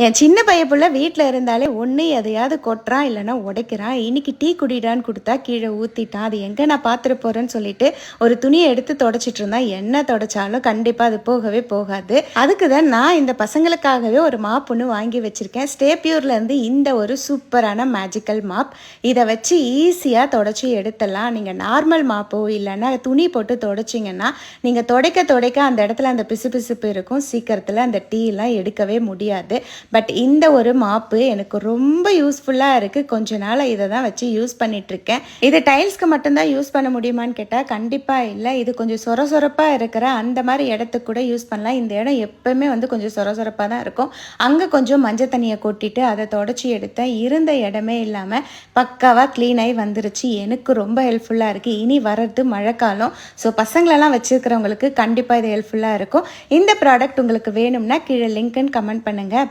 என் சின்ன பையன் புள்ள வீட்டில் இருந்தாலே ஒன்று எதையாவது கொட்டுறான் இல்லைன்னா உடைக்கிறான். இன்னைக்கு டீ குடிடான்னு கொடுத்தா கீழே ஊற்றிட்டான். அது எங்கே நான் பார்த்துட்டு போகிறேன்னு சொல்லிட்டு ஒரு துணியை எடுத்து தொடச்சிட்டு இருந்தான். என்ன தொடச்சாலும் கண்டிப்பாக அது போகவே போகாது. அதுக்கு தான் நான் இந்த பசங்களுக்காகவே ஒரு மாப் ஒன்று வாங்கி வச்சுருக்கேன். ஸ்டேப்யூர்லேருந்து இந்த ஒரு சூப்பரான மேஜிக்கல் மாப். இதை வச்சு ஈஸியாக தொடச்சி எடுத்துடலாம். நீங்கள் நார்மல் மாப்போ இல்லைன்னா துணி போட்டு தொடச்சிங்கன்னா நீங்கள் துடைக்க அந்த இடத்துல அந்த பிசுபிசுப்பு இருக்கும். சீக்கிரத்தில் அந்த டீலாம் எடுக்கவே முடியாது. பட் இந்த ஒரு மாப்பு எனக்கு ரொம்ப யூஸ்ஃபுல்லாக இருக்குது. கொஞ்ச நாள் இதை தான் வச்சு யூஸ் பண்ணிகிட்ருக்கேன். இது டைல்ஸ்க்கு மட்டும்தான் யூஸ் பண்ண முடியுமான்னு கேட்டால் கண்டிப்பாக இல்லை. இது கொஞ்சம் சொரசொரப்பாக இருக்கிற அந்த மாதிரி இடத்துக்கு கூட யூஸ் பண்ணலாம். இந்த இடம் எப்போவுமே கொஞ்சம் சொரசொரப்பாக தான் இருக்கும். அங்கே கொஞ்சம் மஞ்சள் தண்ணியை கொட்டிட்டு அதை தொடச்சி எடுத்தேன். இருந்த இடமே இல்லாமல் பக்காவாக க்ளீன் ஆகி வந்துருச்சு. எனக்கு ரொம்ப ஹெல்ப்ஃபுல்லாக இருக்குது. இனி வர்றது மழைக்காலம். ஸோ பசங்களெல்லாம் வச்சுருக்கிறவங்களுக்கு கண்டிப்பாக இது ஹெல்ப்ஃபுல்லாக இருக்கும். இந்த ப்ராடக்ட் உங்களுக்கு வேணும்னா கீழே லிங்க்குன்னு கமெண்ட் பண்ணுங்கள்.